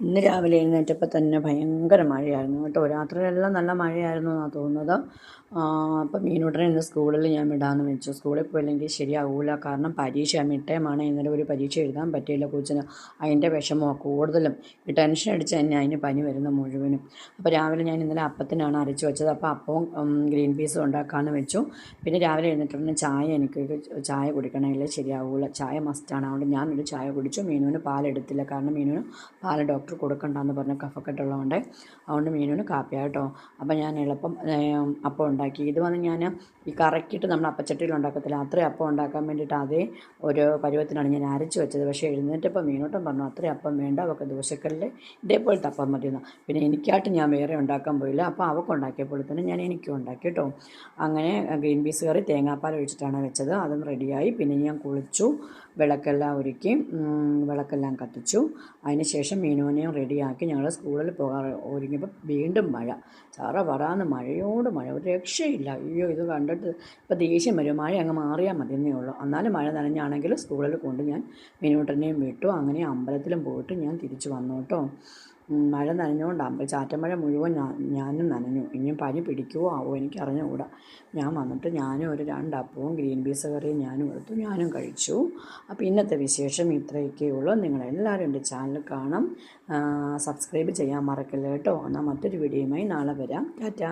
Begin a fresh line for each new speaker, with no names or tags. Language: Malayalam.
ഇന്ന് രാവിലെ എഴുന്നേറ്റപ്പോൾ തന്നെ ഭയങ്കര മഴയായിരുന്നു കേട്ടോ. രാത്രിയിലെല്ലാം നല്ല മഴയായിരുന്നു എന്നാണ് തോന്നുന്നത്. അപ്പം മീനൂട്ടനെ ഇന്ന് സ്കൂളിൽ ഞാൻ വിടാമെന്ന് വെച്ചു. സ്കൂളിൽ പോയില്ലെങ്കിൽ ശരിയാവില്ല, കാരണം പരീക്ഷ മിഡ് ടൈമാണ്. ഇന്നലെ ഒരു പരീക്ഷ എഴുതാൻ പറ്റിയില്ല കൊച്ചിന്. അതിൻ്റെ വിഷമമാണ് കൂടുതലും. ഈ ടെൻഷൻ അടിച്ച് തന്നെ അതിന് പനി വരുന്ന മുഴുവനും. അപ്പോൾ രാവിലെ ഞാൻ ഇന്നലെ അപ്പത്തിനാണ് അരച്ച് വെച്ചത്. അപ്പോൾ അപ്പവും ഗ്രീൻ പീസും ഉണ്ടാക്കാമെന്ന് വെച്ചു. പിന്നെ രാവിലെ എഴുന്നേറ്റിരുന്ന് എനിക്കൊരു ചായ കുടിക്കണമെങ്കിൽ ശരിയാവില്ല, ചായ മസ്റ്റാണ്. അതുകൊണ്ട് ഞാനൊരു ചായ കുടിച്ചു. മീനുവിന് പാലെടുത്തില്ല, കാരണം മീനുവിന് പാല് ഡോക്ടർ കൊടുക്കണ്ടെന്ന് പറഞ്ഞ് കഫക്കെട്ടുള്ളതുകൊണ്ട്. അതുകൊണ്ട് മീനുവിന് കാപ്പിയാണ് കേട്ടോ. അപ്പം ഞാൻ എളുപ്പം അപ്പം ഉണ്ടാക്കി. ഇത് വന്ന് ഞാൻ ഈ കറക്കിയിട്ട് നമ്മൾ അപ്പച്ചട്ടിയിൽ ഉണ്ടാക്കത്തില്ല, അത്രയും അപ്പം ഉണ്ടാക്കാൻ വേണ്ടിയിട്ട് അതേ ഒരു പരുവത്തിനാണ് ഞാൻ അരച്ച് വെച്ചത്. പക്ഷേ എഴുന്നേറ്റപ്പോൾ മീനോട്ടം പറഞ്ഞു അത്രയും അപ്പം വേണ്ട, അവൾക്ക് ദോശക്കല്ലിൽ ഇതേപോലത്തെ അപ്പം മതിയെന്ന്. പിന്നെ എനിക്കായിട്ട് ഞാൻ വേറെ ഉണ്ടാക്കാൻ പോയില്ല. അപ്പോൾ അവൾക്ക് ഉണ്ടാക്കിയപ്പോൾ തന്നെ ഞാൻ എനിക്കും ഉണ്ടാക്കി കേട്ടോ. അങ്ങനെ ഗ്രീൻ പീസ് കറി തേങ്ങാപ്പാൽ ഒഴിച്ചിട്ടാണ് വെച്ചത്. അതും റെഡിയായി. പിന്നെ ഞാൻ കുളിച്ചു, വിളക്കെല്ലാം ഒരുക്കി, വിളക്കെല്ലാം കത്തിച്ചു. അതിന് ശേഷം മീനുവിനെയും റെഡിയാക്കി ഞങ്ങൾ സ്കൂളിൽ പോകാൻ ഒരുങ്ങിയപ്പോൾ വീണ്ടും മഴ. വരാന്ന് മഴയോട് മഴ, ഒരു രക്ഷയില്ല. അയ്യോ, ഇത് കണ്ടിട്ട് ഇപ്പോൾ ദേഷ്യം വരും. മഴ അങ്ങ് മാറിയാൽ മതിയെന്നേ ഉള്ളൂ. എന്നാലും മഴ നനഞ്ഞാണെങ്കിലും സ്കൂളിൽ കൊണ്ട് ഞാൻ മീനൂട്ടനെയും വിട്ടു. അങ്ങനെ അമ്പലത്തിലും പോയിട്ട് ഞാൻ തിരിച്ചു വന്നു കേട്ടോ. മഴ നനഞ്ഞുകൊണ്ട് ചാറ്റമഴ മുഴുവൻ ഞാനും നനഞ്ഞു. ഇനിയും പനി പിടിക്കുമോ ആവോ എനിക്കറിഞ്ഞുകൂടാ. ഞാൻ വന്നിട്ട് ഞാനും ഒരു 2 അപ്പവും ഗ്രീൻ പീസ് കറിയും ഞാനും എടുത്തു, ഞാനും കഴിച്ചു. അപ്പോൾ ഇന്നത്തെ വിശേഷം ഇത്രയൊക്കെ ഉള്ളൂ. നിങ്ങളെല്ലാവരും എൻ്റെ ചാനൽ കാണാം, സബ്സ്ക്രൈബ് ചെയ്യാൻ മറക്കല്ല കേട്ടോ. എന്നാൽ മറ്റൊരു വീഡിയോയുമായി നാളെ വരാം. ടാറ്റാ.